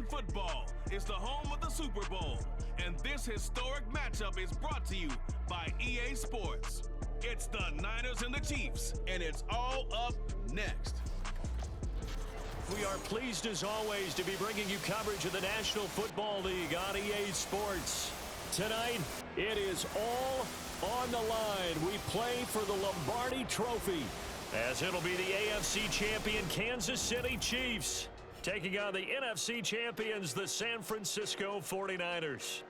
football is the home of the Super Bowl, and this historic matchup is brought to you by EA Sports. It's the Niners and the Chiefs, and it's all up next. We are pleased, as always, to be bringing you coverage of the National Football League on EA Sports. Tonight, it is all on the line. We play for the Lombardi Trophy, as it'll be the AFC champion Kansas City Chiefs taking on the NFC champions, the San Francisco 49ers.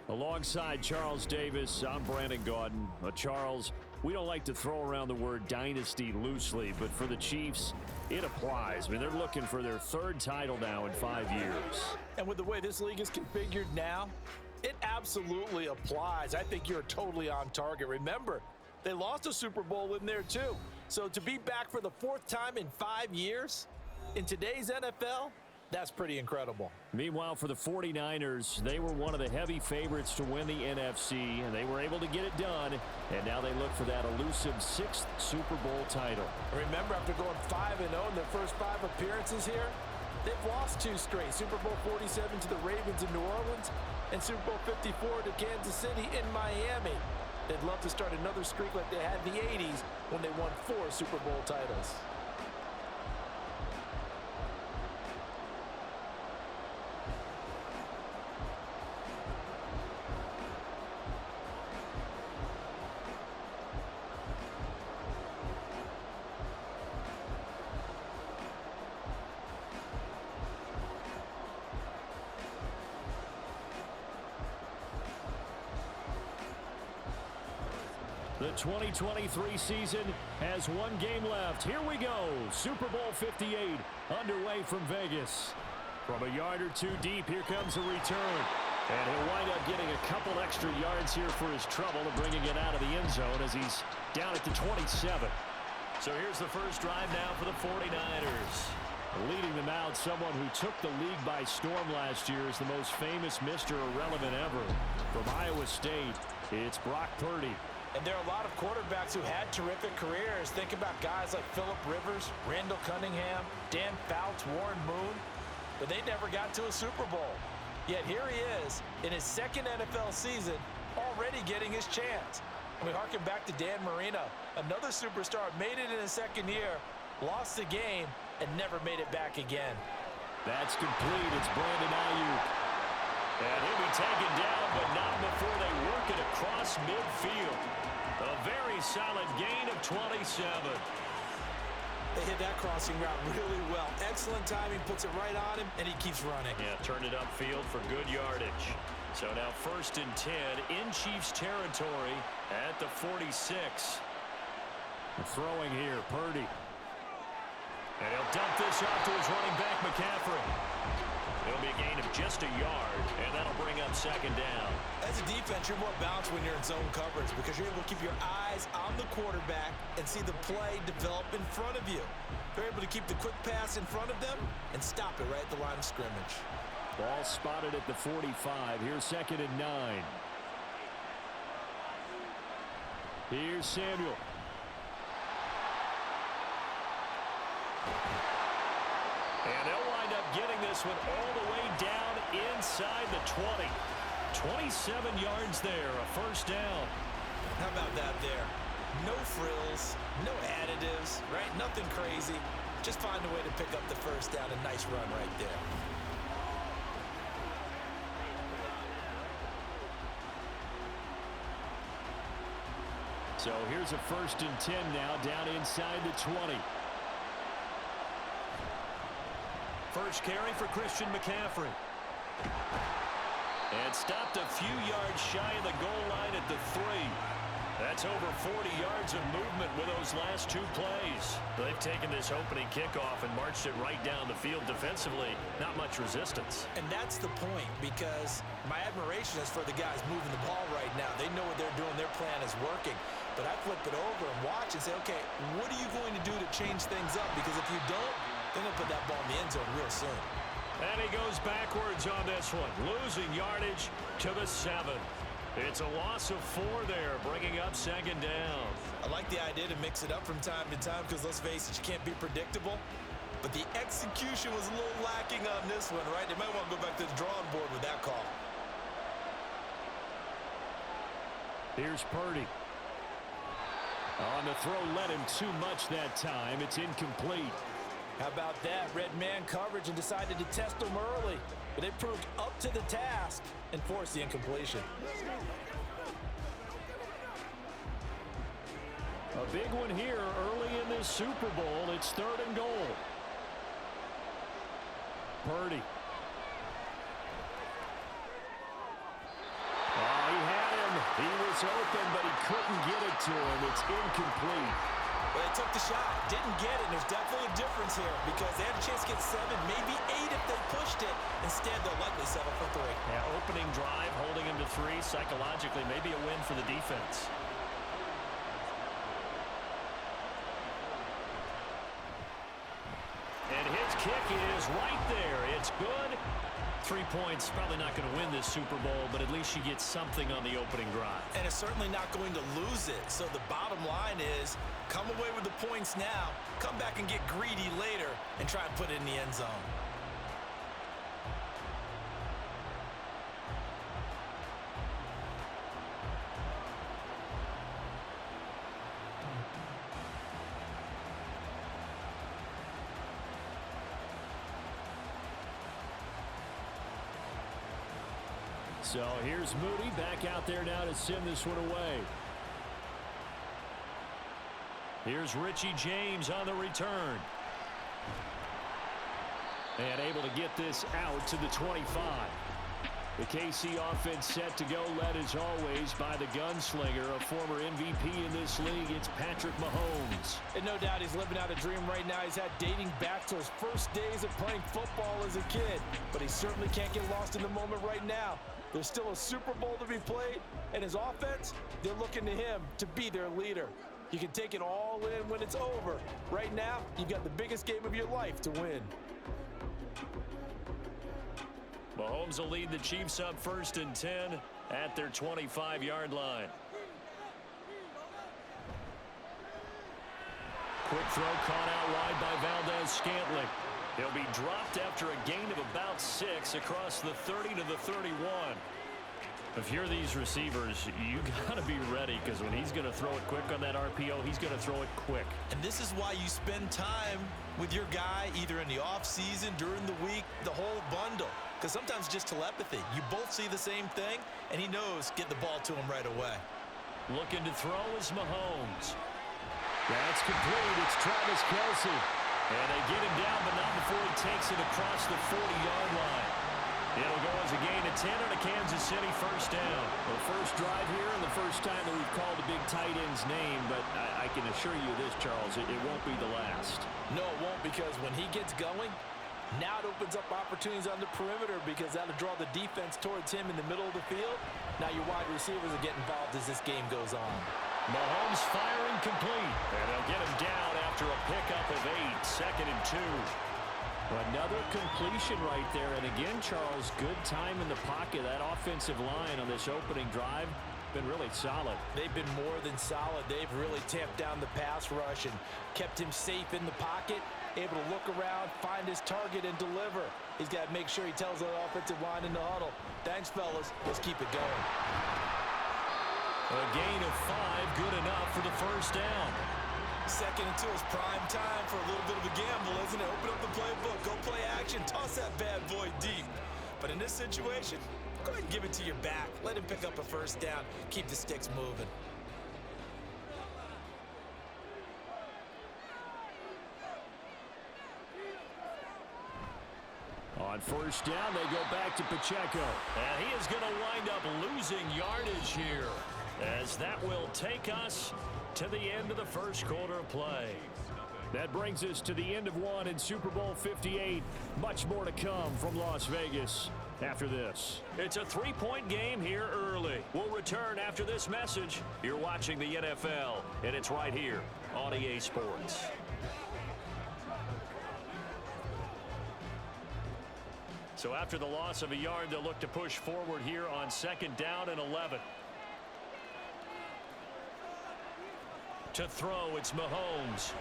Alongside Charles Davis, I'm Brandon Gaudin. Charles, we don't like to throw around the word dynasty loosely, but for the Chiefs, it applies. I mean, they're looking for their third title now in 5 years. And with the way this league is configured now, it absolutely applies. I think you're totally on target. Remember, they lost a Super Bowl in there too. So to be back for the fourth time in 5 years in today's NFL, that's pretty incredible. Meanwhile, for the 49ers, they were one of the heavy favorites to win the NFC, and they were able to get it done, and now they look for that elusive sixth Super Bowl title. Remember, after going 5-0 in their first 5 appearances here, they've lost 2 straight. Super Bowl 47 to the Ravens in New Orleans, and Super Bowl 54 to Kansas City in Miami. They'd love to start another streak like they had in the 80s when they won 4 Super Bowl titles. The 2023 season has 1 game left. Here we go. Super Bowl 58 underway from Vegas. From a yard or 2 deep, here comes a return. And he'll wind up getting a couple extra yards here for his trouble and bringing it out of the end zone as he's down at the 27. So here's the first drive now for the 49ers. Leading them out, someone who took the league by storm last year is the most famous Mr. Irrelevant ever. From Iowa State, it's Brock Purdy. And there are a lot of quarterbacks who had terrific careers. Think about guys like Phillip Rivers, Randall Cunningham, Dan Fouts, Warren Moon. But they never got to a Super Bowl. Yet here he is in his second NFL season, already getting his chance. And we harken back to Dan Marino, another superstar, made it in his second year, lost the game, and never made it back again. That's complete. It's Brandon Ayuk. And he'll be taken down, but not before they work it across midfield. A very solid gain of 27. They hit that crossing route really well. Excellent timing, puts it right on him, and he keeps running. Yeah, turned it upfield for good yardage. So now 1st and 10 in Chiefs territory at the 46. Throwing here, Purdy. And he'll dump this off to his running back, McCaffrey. It'll be a gain of just a yard, and that'll bring up 2nd down. As a defense, you're more balanced when you're in zone coverage because you're able to keep your eyes on the quarterback and see the play develop in front of you. They're able to keep the quick pass in front of them and stop it right at the line of scrimmage. Ball spotted at the 45. Here's 2nd and 9. Here's Samuel. And they'll wind up getting this one all the way down inside the 20. 27 yards there, a 1st down. How about that there? No frills, no additives, right? Nothing crazy. Just find a way to pick up the 1st down. A nice run right there. So here's a 1st and 10 now, down inside the 20. First carry for Christian McCaffrey. And stopped a few yards shy of the goal line at the 3. That's over 40 yards of movement with those last 2 plays. They've taken this opening kickoff and marched it right down the field defensively. Not much resistance. And that's the point, because my admiration is for the guys moving the ball right now. They know what they're doing. Their plan is working. But I flip it over and watch and say, okay, what are you going to do to change things up? Because if you don't, they're going to put that ball in the end zone real soon. And he goes backwards on this one, losing yardage to the 7. It's a loss of 4 there, bringing up 2nd down. I like the idea to mix it up from time to time because, let's face it, you can't be predictable. but the execution was a little lacking on this one, right? They might want to go back to the drawing board with that call. Here's Purdy. On the throw, led him too much that time. It's incomplete. How about that? Red man coverage and decided to test him early. But it proved up to the task and forced the incompletion. A big one here early in this Super Bowl. It's 3rd and goal. Purdy. Oh, he had him. He was open, but he couldn't get it to him. It's incomplete. Well, they took the shot, didn't get it. There's definitely a difference here because they had a chance to get 7, maybe 8 if they pushed it. Instead, they'll likely settle for 3. Yeah, opening drive, holding him to 3. Psychologically, maybe a win for the defense. And his kick is right there. It's good. 3 points, probably not going to win this Super Bowl, but at least she gets something on the opening drive. And it's certainly not going to lose it. So the bottom line is, come away with the points now, come back and get greedy later, and try and put it in the end zone. So here's Moody back out there now to send this one away. Here's Richie James on the return. And able to get this out to the 25. The KC offense set to go, led as always by the gunslinger, a former MVP in this league. It's Patrick Mahomes. And no doubt he's living out a dream right now. He's had dating back to his first days of playing football as a kid. But he certainly can't get lost in the moment right now. There's still a Super Bowl to be played, and his offense, they're looking to him to be their leader. You can take it all in when it's over. Right now, you've got the biggest game of your life to win. Mahomes will lead the Chiefs up 1st and 10 at their 25-yard line. Quick throw caught out wide by Valdez-Scantling. He'll be dropped after a gain of about 6 across the 30 to the 31. If you're these receivers, you got to be ready because when he's going to throw it quick on that RPO, he's going to throw it quick. And this is why you spend time with your guy either in the offseason, during the week, the whole bundle. Because sometimes just telepathy. You both see the same thing, and he knows get the ball to him right away. Looking to throw is Mahomes. That's complete. It's Travis Kelce. And they get him down, but not before he takes it across the 40-yard line. It'll go as a gain of 10 on a Kansas City 1st down. The first drive here and the first time that we've called a big tight end's name, but I can assure you this, Charles, it won't be the last. No, it won't, because when he gets going, now it opens up opportunities on the perimeter because that'll draw the defense towards him in the middle of the field. Now your wide receivers are getting involved as this game goes on. Mahomes firing complete, and they'll get him down after a pickup of 8, 2nd and 2. Another completion right there, and again, Charles, good time in the pocket. That offensive line on this opening drive been really solid. They've been more than solid. They've really tamped down the pass rush and kept him safe in the pocket, able to look around, find his target, and deliver. He's got to make sure he tells that offensive line in the huddle, thanks, fellas, let's keep it going. A gain of 5, good enough for the 1st down. 2nd and 2 is prime time for a little bit of a gamble, isn't it? Open up the playbook, go play action, toss that bad boy deep. But in this situation, go ahead and give it to your back. Let him pick up a 1st down, keep the sticks moving. On 1st down, they go back to Pacheco. And he is going to wind up losing yardage here, as that will take us to the end of the 1st quarter of play. That brings us to the end of one in Super Bowl 58. Much more to come from Las Vegas after this. It's a 3-point game here early. We'll return after this message. You're watching the NFL, and it's right here on EA Sports. So after the loss of a yard, they'll look to push forward here on 2nd down and 11. To throw, it's Mahomes.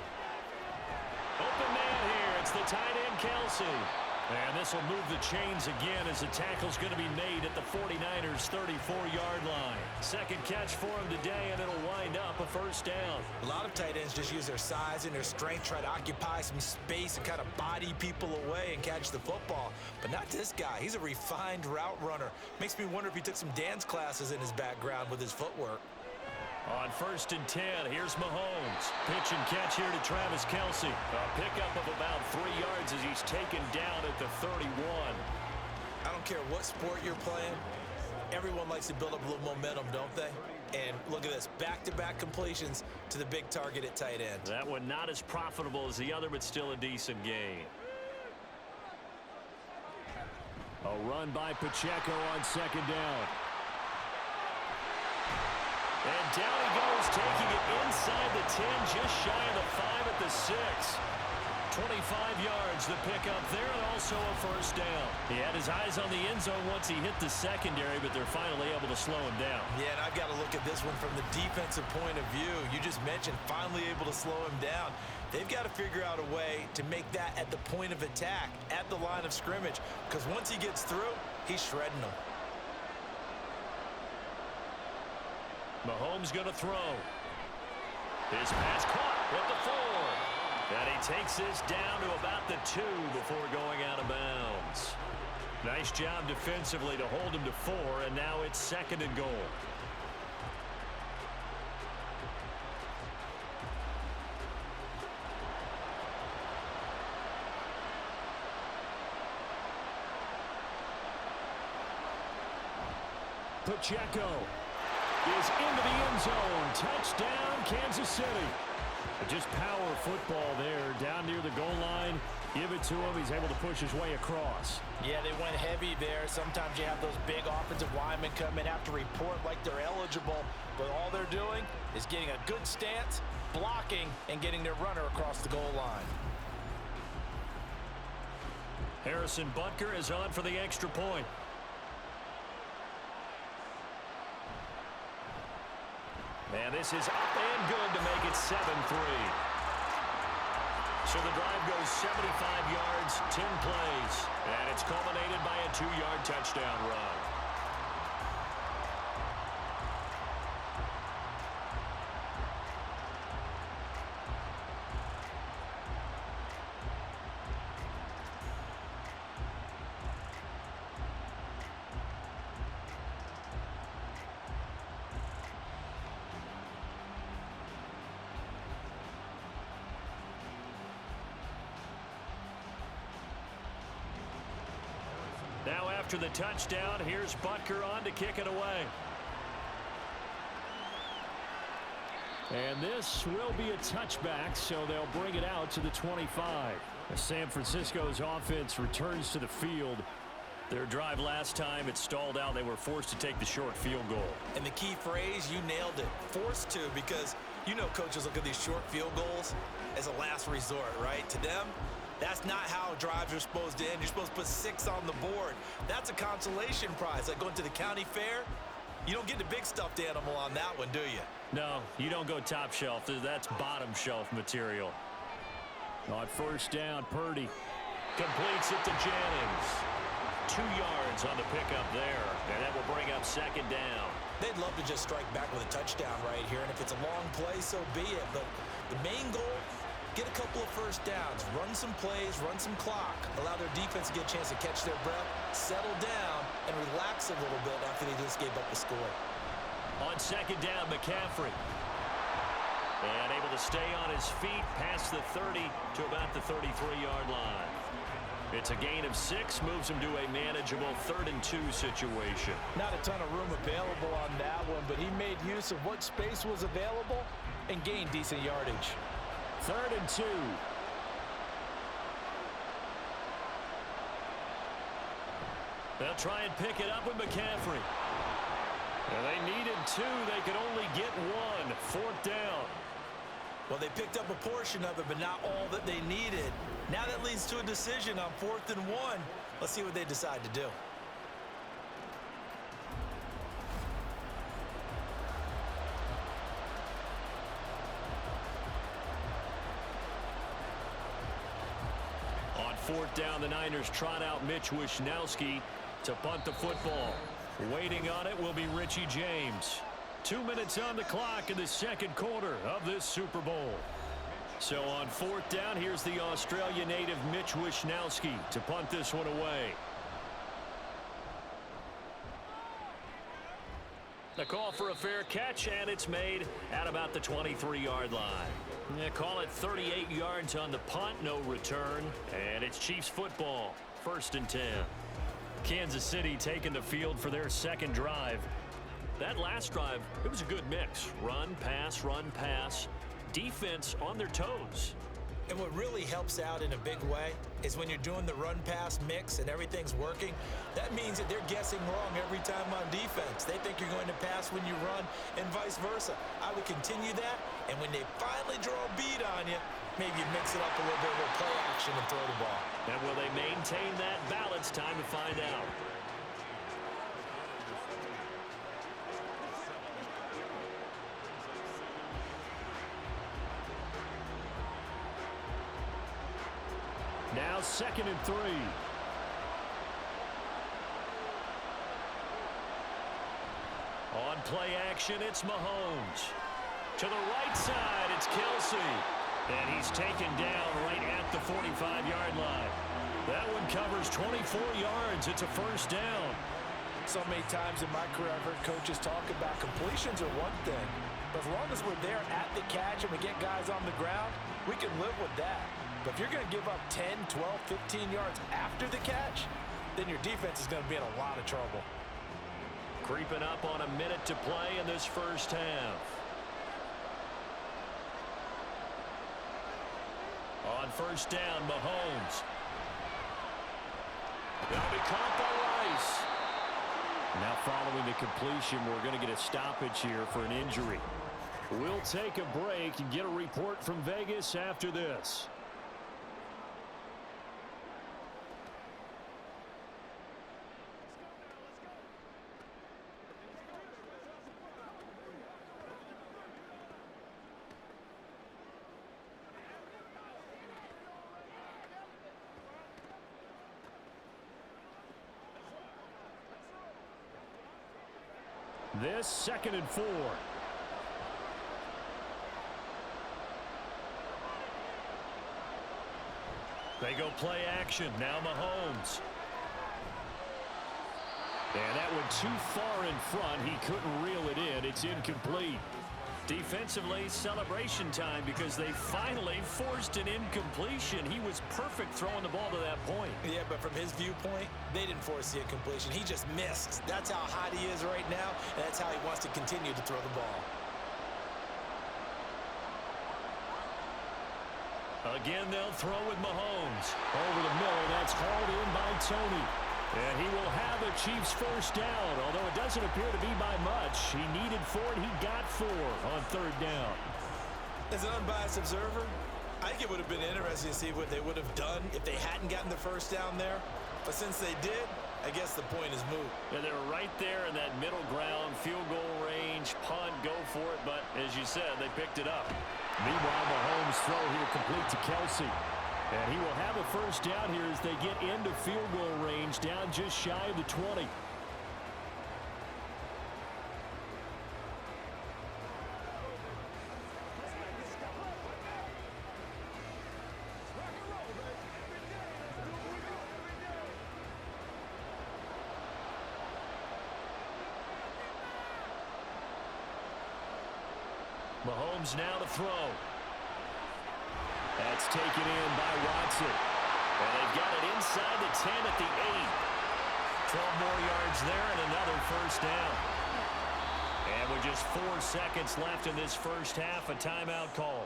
Open man here. It's the tight end, Kelsey. And this will move the chains again as the tackle's going to be made at the 49ers' 34-yard line. Second catch for him today, and it'll wind up a first down. A lot of tight ends just use their size and their strength, try to occupy some space and kind of body people away and catch the football. But not this guy. He's a refined route runner. Makes me wonder if he took some dance classes in his background with his footwork. On 1st and 10, here's Mahomes. Pitch and catch here to Travis Kelsey. A pickup of about 3 yards as he's taken down at the 31. I don't care what sport you're playing. Everyone likes to build up a little momentum, don't they? And look at this, back-to-back completions to the big target at tight end. That one not as profitable as the other, but still a decent gain. A run by Pacheco on 2nd down. And down he goes, taking it inside the 10, just shy of the 5 at the 6. 25 yards, the pickup there, and also a first down. He had his eyes on the end zone once he hit the secondary, but they're finally able to slow him down. Yeah, and I've got to look at this one from the defensive point of view. You just mentioned finally able to slow him down. They've got to figure out a way to make that at the point of attack, at the line of scrimmage, because once he gets through, he's shredding them. Mahomes going to throw. His pass caught at the 4. And he takes this down to about the 2 before going out of bounds. Nice job defensively to hold him to 4, and now it's 2nd and goal. Pacheco is into the end zone. Touchdown, Kansas City. Just power football there, down near the goal line. Give it to him. He's able to push his way across. Yeah, they went heavy there. Sometimes you have those big offensive linemen come in, have to report like they're eligible, but all they're doing is getting a good stance, blocking, and getting their runner across the goal line. Harrison Butker is on for the extra point. And this is up and good to make it 7-3. So the drive goes 75 yards, 10 plays. And it's culminated by a 2-yard touchdown run. Now after the touchdown, here's Butker on to kick it away. And this will be a touchback, so they'll bring it out to the 25. As San Francisco's offense returns to the field. Their drive last time, it stalled out. They were forced to take the short field goal. And the key phrase, you nailed it. Forced to, because you know coaches look at these short field goals as a last resort, right? To them, that's not how drives are supposed to end. You're supposed to put 6 on the board. That's a consolation prize. Like going to the county fair, you don't get the big stuffed animal on that one, do you? No, you don't go top shelf. That's bottom shelf material. On first down, Purdy completes it to Jennings. 2 yards on the pickup there, and that will bring up 2nd down. They'd love to just strike back with a touchdown right here, and if it's a long play, so be it. But the main goal, get a couple of first downs, run some plays, run some clock, allow their defense to get a chance to catch their breath, settle down, and relax a little bit after they just gave up the score. On 2nd down, McCaffrey. And able to stay on his feet past the 30 to about the 33-yard line. It's a gain of 6, moves him to a manageable 3rd and 2 situation. Not a ton of room available on that one, but he made use of what space was available and gained decent yardage. 3rd and 2. They'll try and pick it up with McCaffrey. And they needed 2. They could only get 1. 4th down. Well, they picked up a portion of it, but not all that they needed. Now that leads to a decision on 4th and 1. Let's see what they decide to do. 4th down, the Niners trot out Mitch Wishnowski to punt the football. Waiting on it will be Richie James. 2 minutes on the clock in the second quarter of this Super Bowl. So on 4th down, here's the Australia native Mitch Wishnowski to punt this one away. The call for a fair catch, and it's made at about the 23-yard line. Yeah, call it 38 yards on the punt, no return, and it's Chiefs football, 1st and 10. Kansas City taking the field for their second drive. That last drive, it was a good mix. Run, pass, defense on their toes. And what really helps out in a big way is when you're doing the run-pass mix and everything's working, that means that they're guessing wrong every time on defense. They think you're going to pass when you run and vice versa. I would continue that, and when they finally draw a bead on you, maybe you mix it up a little bit with play action and throw the ball. And will they maintain that balance? Time to find out. Now 2nd and 3. On play action, it's Mahomes. To the right side, it's Kelsey. And he's taken down right at the 45-yard line. That one covers 24 yards. It's a 1st down. So many times in my career, I've heard coaches talk about completions are one thing. But as long as we're there at the catch and we get guys on the ground, we can live with that. But if you're going to give up 10, 12, 15 yards after the catch, then your defense is going to be in a lot of trouble. Creeping up on a minute to play in this 1st half. On 1st down, Mahomes. That'll be caught by Rice. Now following the completion, we're going to get a stoppage here for an injury. We'll take a break and get a report from Vegas after this. This 2nd and 4. They go play action. Now Mahomes. And that went too far in front. He couldn't reel it in. It's incomplete. Defensively, celebration time because they finally forced an incompletion. He was perfect throwing the ball to that point. Yeah, but from his viewpoint, they didn't force the incompletion. He just missed. That's how hot he is right now, and that's how he wants to continue to throw the ball. Again, they'll throw with Mahomes. Over the middle, that's hauled in by Tony. And he will have a Chiefs 1st down, although it doesn't appear to be by much. He needed 4, and he got 4 on 3rd down. As an unbiased observer, I think it would have been interesting to see what they would have done if they hadn't gotten the 1st down there. But since they did, I guess the point is moot. Yeah, they were right there in that middle ground, field goal range, punt, go for it. But as you said, they picked it up. Meanwhile, Mahomes' throw here complete to Kelsey. And he will have a 1st down here as they get into field goal range, down just shy of the 20. Mahomes now to throw. That's taken in by Watson. And they've got it inside the 10 at the 8. 12 more yards there and another 1st down. And with just 4 seconds left in this 1st half, a timeout call.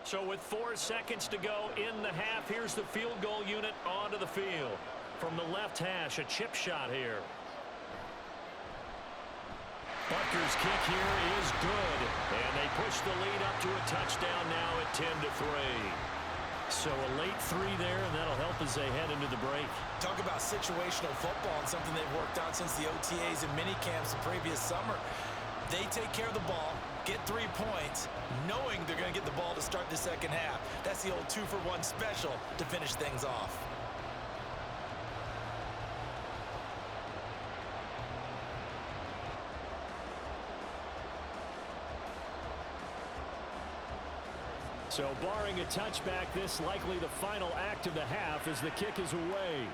So with 4 seconds to go in the half, here's the field goal unit onto the field. From the left hash, a chip shot here. Butker's kick here is good. And they push the lead up to a touchdown now at 10-3. So a late 3 there, and that'll help as they head into the break. Talk about situational football and something they've worked on since the OTAs and mini camps the previous summer. They take care of the ball, get 3 points, knowing they're going to get the ball to start the second half. That's the old 2-for-1 special to finish things off. So barring a touchback, this likely the final act of the half as the kick is away.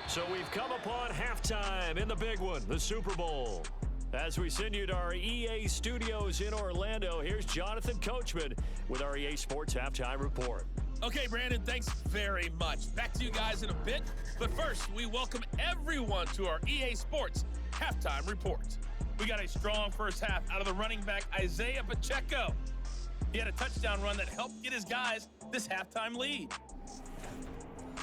So we've come upon halftime in the big one, the Super Bowl. As we send you to our EA studios in Orlando, here's Jonathan Coachman with our EA Sports Halftime Report. Okay, Brandon, thanks very much. Back to you guys in a bit. But first, we welcome everyone to our EA Sports Halftime Report. We got a strong first half out of the running back, Isaiah Pacheco. He had a touchdown run that helped get his guys this halftime lead.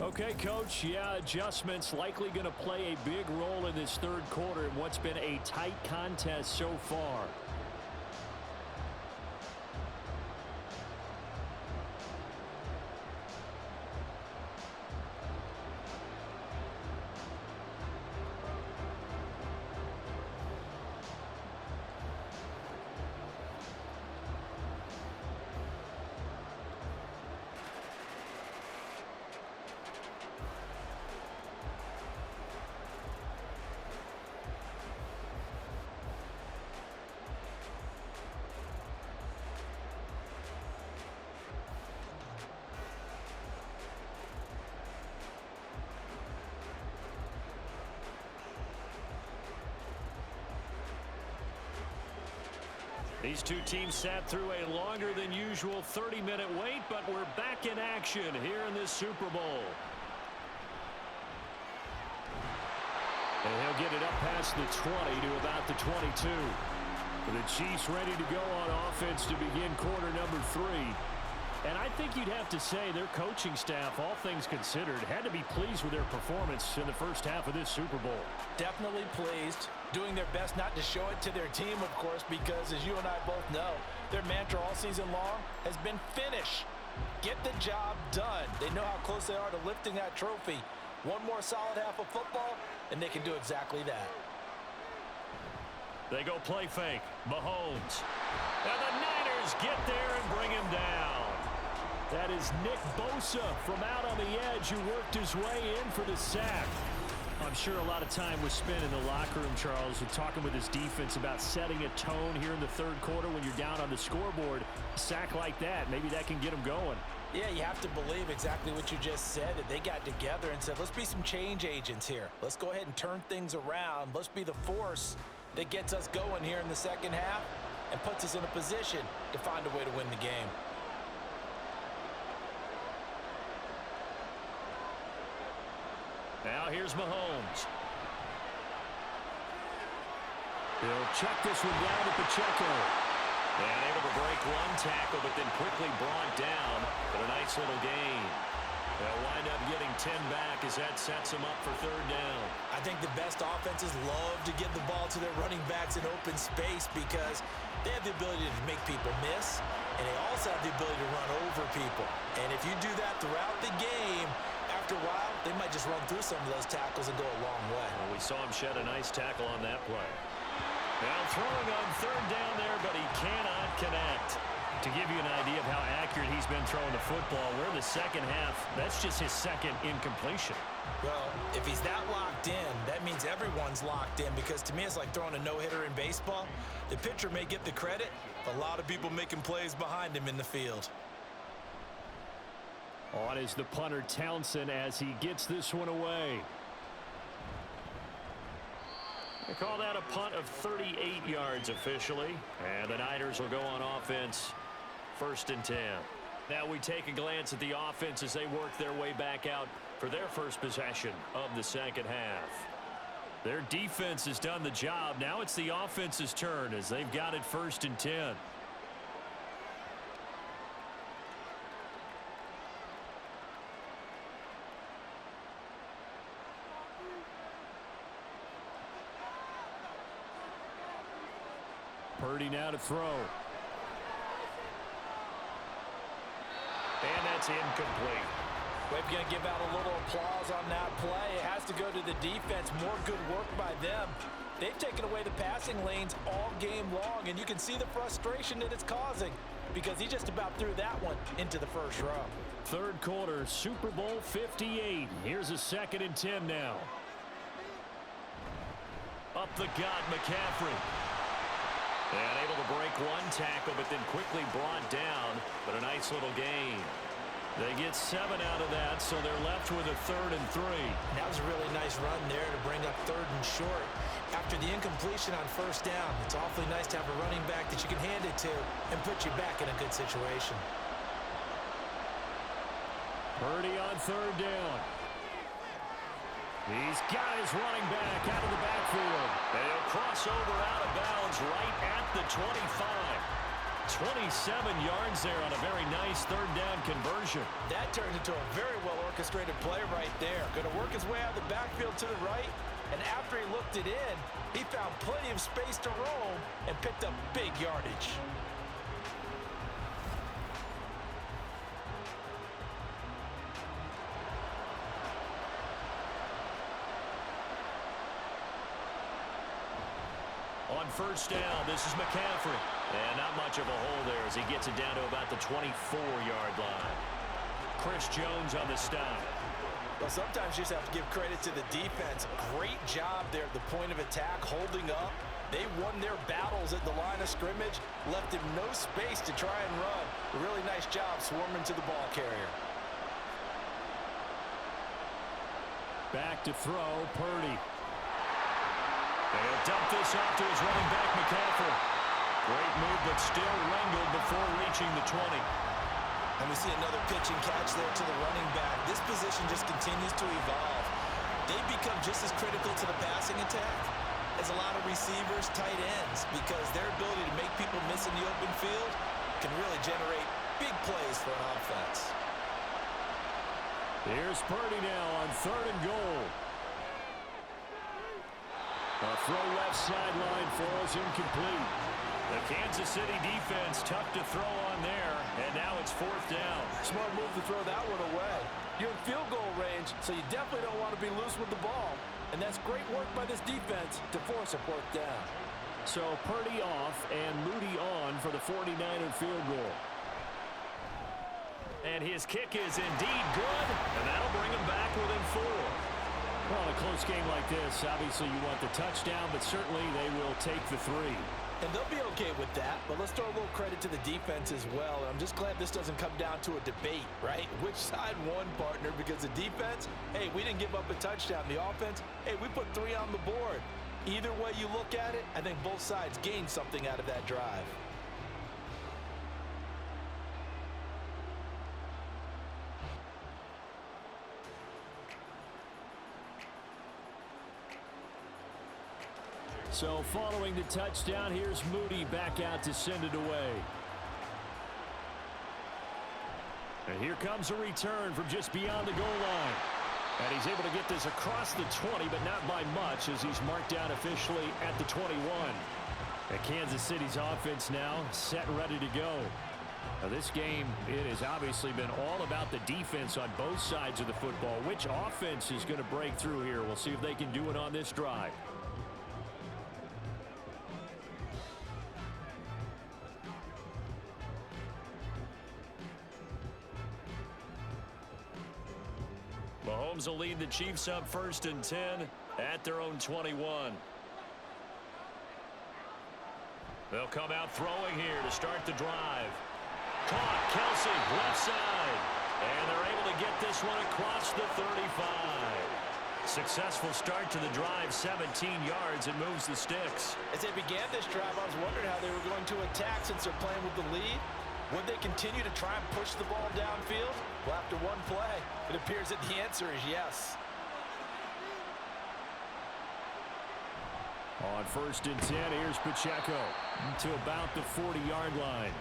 Okay, Coach, adjustments likely going to play a big role in this third quarter in what's been a tight contest so far. These two teams sat through a longer than usual 30-minute wait, but we're back in action here in this Super Bowl. And he'll get it up past the 20 to about the 22. The Chiefs ready to go on offense to begin quarter number 3. And I think you'd have to say their coaching staff, all things considered, had to be pleased with their performance in the first half of this Super Bowl. Definitely pleased. Doing their best not to show it to their team, of course, because as you and I both know, their mantra all season long has been finish. Get the job done. They know how close they are to lifting that trophy. One more solid half of football, and they can do exactly that. They go play fake. Mahomes. And the Niners get there and bring him down. That is Nick Bosa from out on the edge who worked his way in for the sack. I'm sure a lot of time was spent in the locker room, Charles, and talking with his defense about setting a tone here in the third quarter when you're down on the scoreboard. A sack like that, maybe that can get them going. Yeah, you have to believe exactly what you just said, that they got together and said, let's be some change agents here. Let's go ahead and turn things around. Let's be the force that gets us going here in the second half and puts us in a position to find a way to win the game. Now here's Mahomes. He'll check this one down to Pacheco. And able to break one tackle, but then quickly brought down. But a nice little gain. They'll wind up getting 10 back as that sets them up for third down. I think the best offenses love to get the ball to their running backs in open space because they have the ability to make people miss, and they also have the ability to run over people. And if you do that throughout the game, after a while, they might just run through some of those tackles and go a long way. Well, we saw him shed a nice tackle on that play. Now throwing on third down there, but he cannot connect. To give you an idea of how accurate he's been throwing the football, we're in the second half. That's just his second incompletion. Well, if he's that locked in, that means everyone's locked in because to me it's like throwing a no-hitter in baseball. The pitcher may get the credit, but a lot of people making plays behind him in the field. On is the punter Townsend as he gets this one away. They call that a punt of 38 yards officially. And the Niners will go on offense, 1st and 10. Now we take a glance at the offense as they work their way back out for their first possession of the second half. Their defense has done the job. Now it's the offense's turn as they've got it 1st and 10. Purdy now to throw. And that's incomplete. We're going to give out a little applause on that play. It has to go to the defense. More good work by them. They've taken away the passing lanes all game long, and you can see the frustration that it's causing because he just about threw that one into the first row. Third quarter, Super Bowl 58. Here's a 2nd and 10 now. Up the gut, McCaffrey. And able to break one tackle, but then quickly brought down. But a nice little gain. They get 7 out of that, so they're left with a 3rd and 3. That was a really nice run there to bring up 3rd and short. After the incompletion on 1st down, it's awfully nice to have a running back that you can hand it to and put you back in a good situation. Purdy on 3rd down. He's got his running back out of the backfield. They'll cross over out of bounds right at the 25. 27 yards there on a very nice 3rd down conversion. That turned into a very well-orchestrated play right there. Going to work his way out of the backfield to the right, and after he looked it in, he found plenty of space to roam and picked up big yardage. On 1st down, this is McCaffrey. And not much of a hole there as he gets it down to about the 24-yard line. Chris Jones on the stop. Well, sometimes you just have to give credit to the defense. Great job there at the point of attack, holding up. They won their battles at the line of scrimmage, left him no space to try and run. A really nice job swarming to the ball carrier. Back to throw, Purdy. They'll dump this off to his running back, McCaffrey. Great move, but still wrangled before reaching the 20. And we see another pitch and catch there to the running back. This position just continues to evolve. They become just as critical to the passing attack as a lot of receivers, tight ends, because their ability to make people miss in the open field can really generate big plays for an offense. Here's Purdy now on 3rd and goal. A throw left sideline falls incomplete. The Kansas City defense tough to throw on there, and now it's 4th down. Smart move to throw that one away. You're in field goal range, so you definitely don't want to be loose with the ball. And that's great work by this defense to force a 4th down. So Purdy off and Moody on for the 49er field goal. And his kick is indeed good, and that'll bring him back within 4. Well, in a close game like this, obviously you want the touchdown, but certainly they will take the 3. And they'll be okay with that, but let's throw a little credit to the defense as well. I'm just glad this doesn't come down to a debate, right? Which side won, partner? Because the defense, hey, we didn't give up a touchdown. The offense, hey, we put 3 on the board. Either way you look at it, I think both sides gained something out of that drive. So following the touchdown, here's Moody back out to send it away. And here comes a return from just beyond the goal line. And he's able to get this across the 20, but not by much as he's marked down officially at the 21. And Kansas City's offense now set and ready to go. Now this game, it has obviously been all about the defense on both sides of the football. Which offense is going to break through here? We'll see if they can do it on this drive. Mahomes will lead the Chiefs up 1st and 10 at their own 21. They'll come out throwing here to start the drive. Caught, Kelsey, left side. And they're able to get this one across the 35. Successful start to the drive, 17 yards, and moves the sticks. As they began this drive, I was wondering how they were going to attack since they're playing with the lead. Would they continue to try and push the ball downfield? Well, after one play, it appears that the answer is yes. On 1st and 10, here's Pacheco to about the 40-yard line.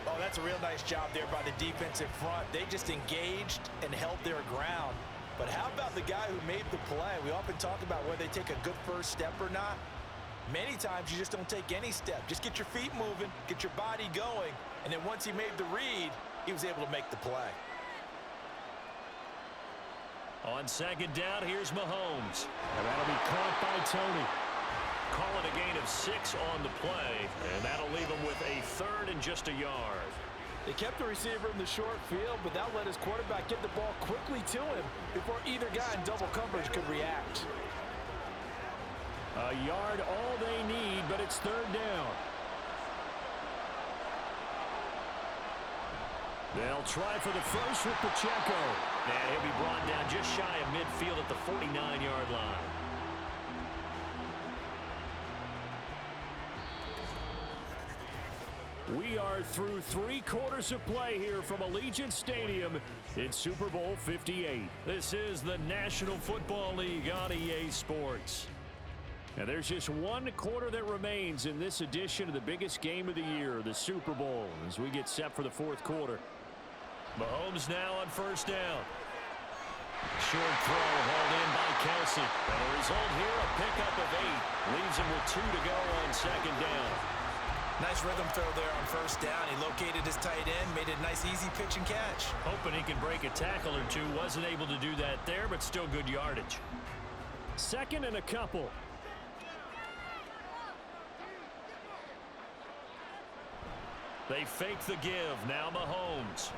Oh, that's a real nice job there by the defensive front. They just engaged and held their ground. But how about the guy who made the play? We often talk about whether they take a good first step or not. Many times you just don't take any step. Just get your feet moving, get your body going, and then once he made the read, he was able to make the play. On second down, here's Mahomes. And that'll be caught by Tony. Call it a gain of 6 on the play, and that'll leave him with a 3rd and just a yard. They kept the receiver in the short field, but that let his quarterback get the ball quickly to him before either guy in double coverage could react. A yard all they need, but it's 3rd down. They'll try for the first with Pacheco. And he'll be brought down just shy of midfield at the 49-yard line. We are through 3 quarters of play here from Allegiant Stadium in Super Bowl 58. This is the National Football League on EA Sports. And there's just 1 quarter that remains in this edition of the biggest game of the year, the Super Bowl, as we get set for the 4th quarter. Mahomes now on first down. Short throw hauled in by Kelsey. And the result here, a pickup of 8. Leaves him with 2 to go on second down. Nice rhythm throw there on first down. He located his tight end, made it a nice easy pitch and catch. Hoping he can break a tackle or 2. Wasn't able to do that there, but still good yardage. 2nd and a couple. They fake the give. Now Mahomes.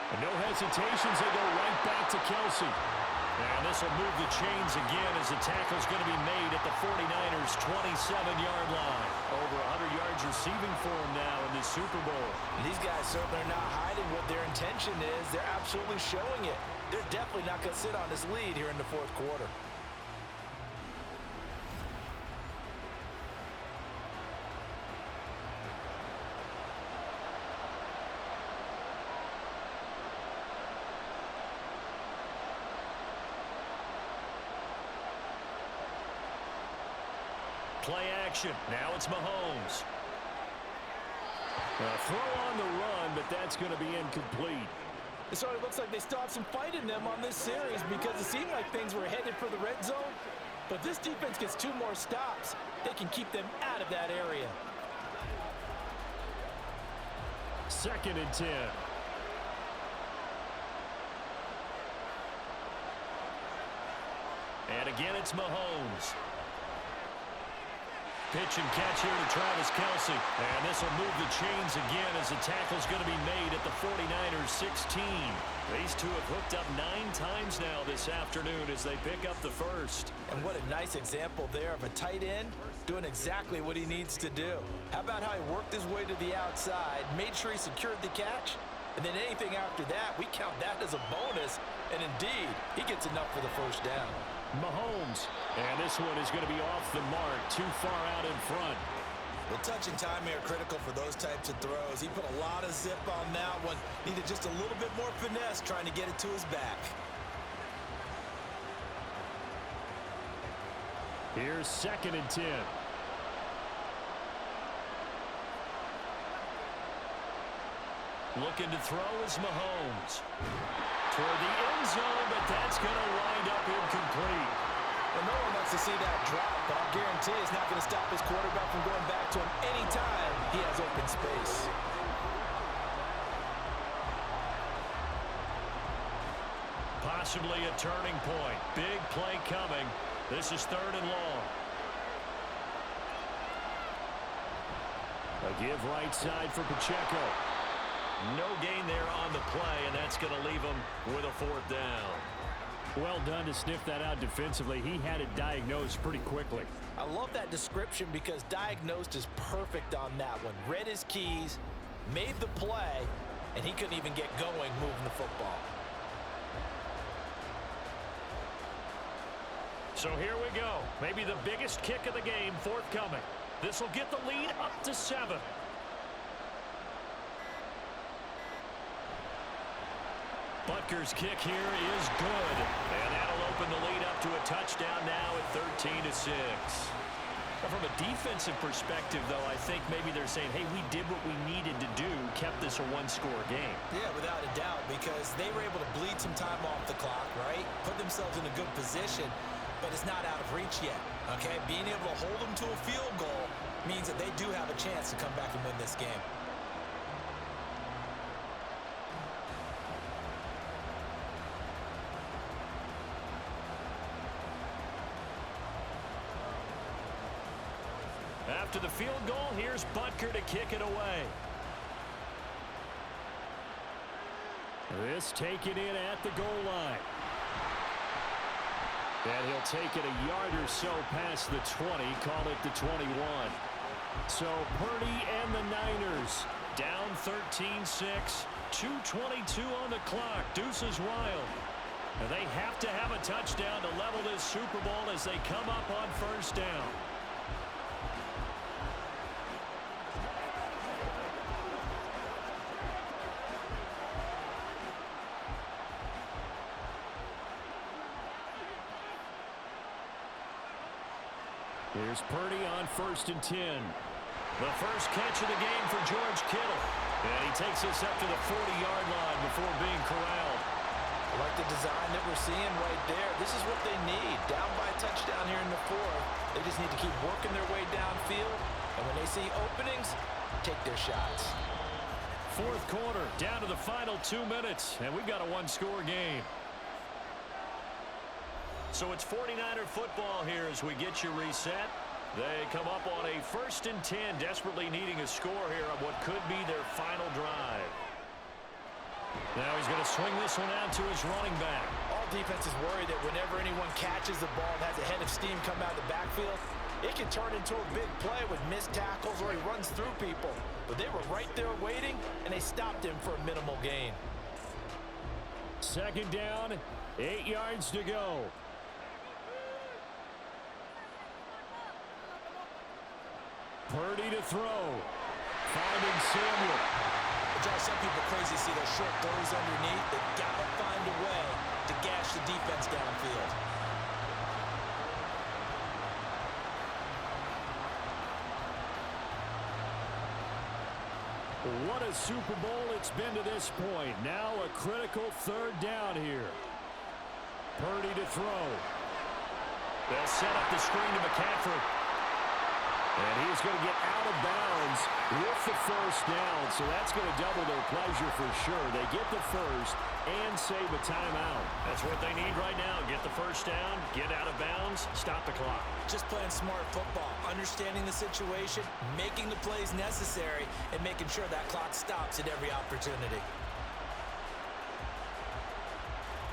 And no hesitations. They go right back to Kelsey. And this will move the chains again as the tackle's going to be made at the 49ers' 27-yard line. Over 100 yards receiving for him now in this Super Bowl. And these guys certainly are not hiding what their intention is. They're absolutely showing it. They're definitely not going to sit on this lead here in the 4th quarter. Play action. Now it's Mahomes. A throw on the run, but that's going to be incomplete. It sort of looks like they still have some fight in them on this series because it seemed like things were headed for the red zone. But this defense gets 2 more stops. They can keep them out of that area. 2nd and 10. And again, it's Mahomes. Pitch and catch here to Travis Kelsey. And this will move the chains again as the tackle's going to be made at the 49ers' 16. These two have hooked up 9 times now this afternoon as they pick up the first. And what a nice example there of a tight end doing exactly what he needs to do. How about how he worked his way to the outside, made sure he secured the catch, and then anything after that, we count that as a bonus. And indeed, he gets enough for the first down. Mahomes, and this one is going to be off the mark, too far out in front. Well, touch and timing are critical for those types of throws. He put a lot of zip on that one. Needed just a little bit more finesse trying to get it to his back. Here's 2nd and 10. Looking to throw is Mahomes. Toward the end zone, but that's going to wind up incomplete. Well, no one wants to see that drop, but I guarantee it's not going to stop his quarterback from going back to him anytime he has open space. Possibly a turning point. Big play coming. This is 3rd and long. A give right side for Pacheco. No gain there on the play, and that's going to leave him with a 4th down. Well done to sniff that out defensively. He had it diagnosed pretty quickly. I love that description because diagnosed is perfect on that one. Read his keys, made the play, and he couldn't even get going moving the football. So here we go. Maybe the biggest kick of the game forthcoming. This will get the lead up to 7. Butker's kick here is good. And that'll open the lead up to a touchdown now at 13-6. Now from a defensive perspective, though, I think maybe they're saying, hey, we did what we needed to do, kept this a 1-score game. Yeah, without a doubt, because they were able to bleed some time off the clock, right? Put themselves in a good position. but it's not out of reach yet. Okay, being able to hold them to a field goal means that they do have a chance to come back and win this game. After the field goal, here's Butker to kick it away. This taken in at the goal line. And he'll take it a yard or so past the 20, call it the 21. So Purdy and the Niners down 13-6, 2:22 on the clock. Deuces wild. And they have to have a touchdown to level this Super Bowl as they come up on first down. Here's Purdy on 1st and 10. The first catch of the game for George Kittle. And he takes us up to the 40-yard line before being corralled. I like the design that we're seeing right there. This is what they need. Down by a touchdown here in the fourth. They just need to keep working their way downfield. And when they see openings, take their shots. Fourth quarter, down to the final 2 minutes. And we've got a one-score game. So it's 49er football here as we get you reset. They come up on a 1st and 10, desperately needing a score here on what could be their final drive. Now he's going to swing this one out to his running back. All defenses worry that whenever anyone catches the ball and has a head of steam come out of the backfield, it can turn into a big play with missed tackles or he runs through people. But they were right there waiting, and they stopped him for a minimal gain. Second down, 8 yards to go. Purdy to throw. Finding Samuel. It drives some people crazy to see those short throws underneath. They've got to find a way to gash the defense downfield. What a Super Bowl it's been to this point. Now a critical 3rd down here. Purdy to throw. They'll set up the screen to McCaffrey. And he's going to get out of bounds with the first down. So that's going to double their pleasure for sure. They get the first and save a timeout. That's what they need right now. Get the first down, get out of bounds, stop the clock. Just playing smart football, understanding the situation, making the plays necessary, and making sure that clock stops at every opportunity.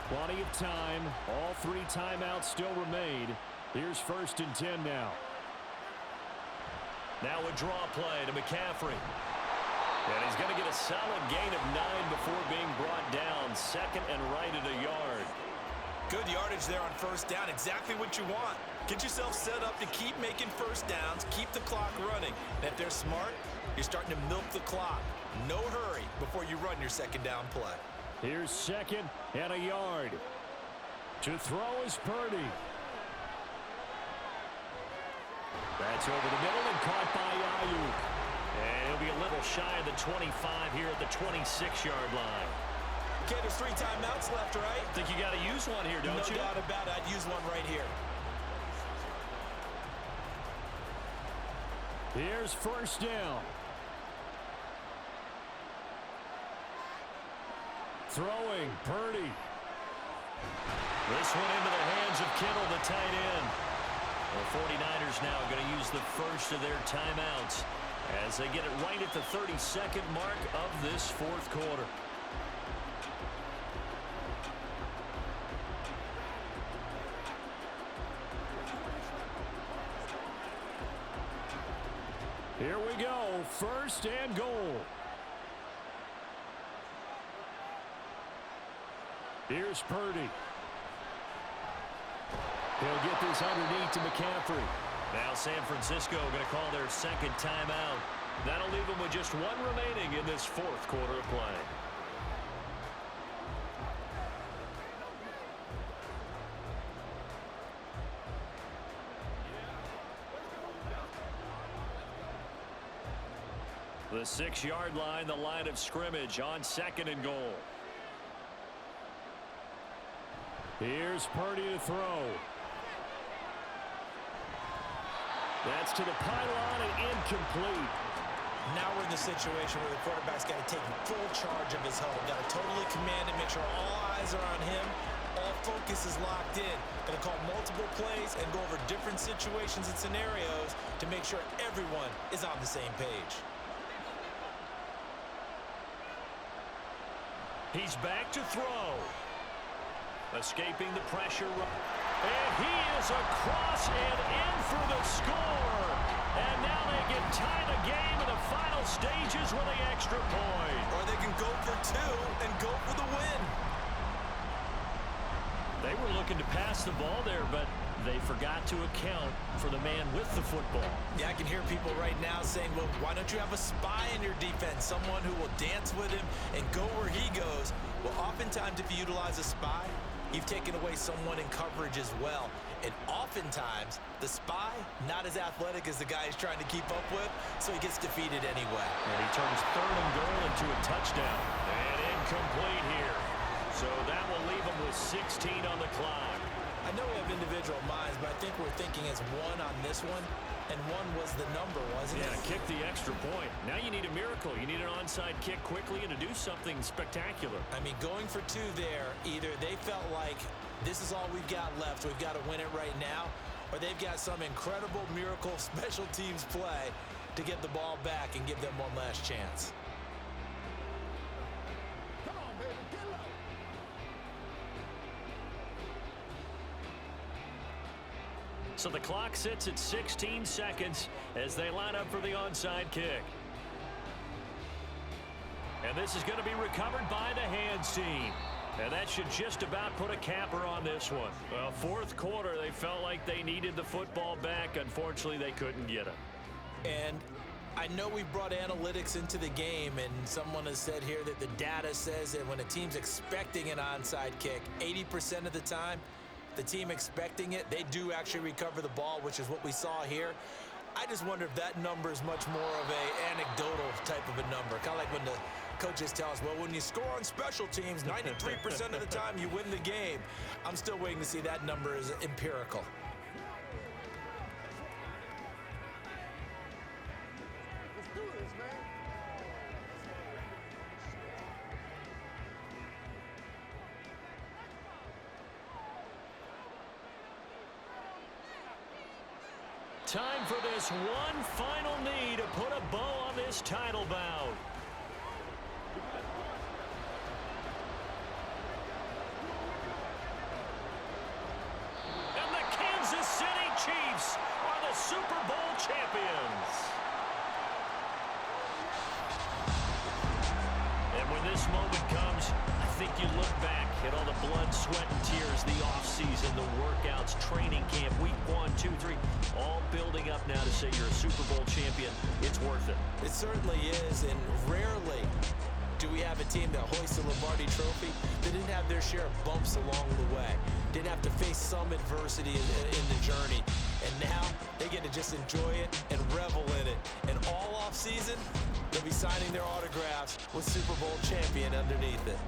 Plenty of time. All 3 timeouts still remain. Here's 1st and 10 now. Now a draw play to McCaffrey. And he's going to get a solid gain of 9 before being brought down. 2nd and right at a yard. Good yardage there on first down. Exactly what you want. Get yourself set up to keep making first downs, keep the clock running. And if they're smart, you're starting to milk the clock. No hurry before you run your 2nd down play. Here's 2nd and a yard. To throw is Purdy. That's over the middle and caught by Ayuk. And he'll be a little shy of the 25 here at the 26-yard line. Okay, there's 3 timeouts left, right? Think you got to use one here, don't you? No doubt about it. I'd use one right here. Here's first down. Throwing, Purdy. This one into the hands of Kittle, the tight end. The 49ers now going to use the first of their timeouts as they get it right at the 32nd mark of this 4th quarter. Here we go, 1st and goal. Here's Purdy. He'll get this underneath to McCaffrey. Now San Francisco going to call their 2nd timeout. That'll leave them with just 1 remaining in this 4th quarter of play. The 6-yard line, the line of scrimmage on 2nd and goal. Here's Purdy to throw. That's to the pylon and incomplete. Now we're in the situation where the quarterback's got to take full charge of his huddle. Got to totally command it, make sure all eyes are on him. All focus is locked in. Going to call multiple plays and go over different situations and scenarios to make sure everyone is on the same page. He's back to throw. Escaping the pressure. And he is across and in for the score. And now they can tie the game in the final stages with the extra point. Or they can go for two and go for the win. They were looking to pass the ball there, but they forgot to account for the man with the football. Yeah, I can hear people right now saying, well, why don't you have a spy in your defense? Someone who will dance with him and go where he goes. Well, oftentimes if you utilize a spy, you've taken away someone in coverage as well. And oftentimes, the spy, not as athletic as the guy he's trying to keep up with, so he gets defeated anyway. And he turns 3rd and goal into a touchdown. And incomplete here. So that will leave him with 16 on the clock. I know we have individual minds, but I think we're thinking as one on this one, and one was the number, wasn't it? Yeah, kick the extra point. Now you need a miracle. You need an onside kick quickly and to do something spectacular. I mean, going for two there, either they felt like this is all we've got left, we've got to win it right now, or they've got some incredible miracle special teams play to get the ball back and give them one last chance. So the clock sits at 16 seconds as they line up for the onside kick. And this is going to be recovered by the hands team. And that should just about put a capper on this one. Well, 4th quarter, they felt like they needed the football back. Unfortunately, they couldn't get it. And I know we brought analytics into the game, and someone has said here that the data says that when a team's expecting an onside kick, 80% of the time, the team expecting it, they do actually recover the ball, which is what we saw here. I just wonder if that number is much more of an anecdotal type of a number. Kind of like when the coaches tell us, well, when you score on special teams, 93% of the time you win the game. I'm still waiting to see that number is empirical. Let's do this, man. Time for this one final knee to put a bow on this title bout. And the Kansas City Chiefs are the Super Bowl champions. And when this moment comes, I think you look back at all the blood, sweat, and tears, the offseason, the workouts, training camp, week 1, 2, 3, all building up now to say you're a Super Bowl champion. It's worth it. It certainly is, and rarely do we have a team that hoists the Lombardi Trophy that didn't have their share of bumps along the way, didn't have to face some adversity in the journey, and now they get to just enjoy it and revel in it. And all offseason, they'll be signing their autographs with Super Bowl champion underneath it.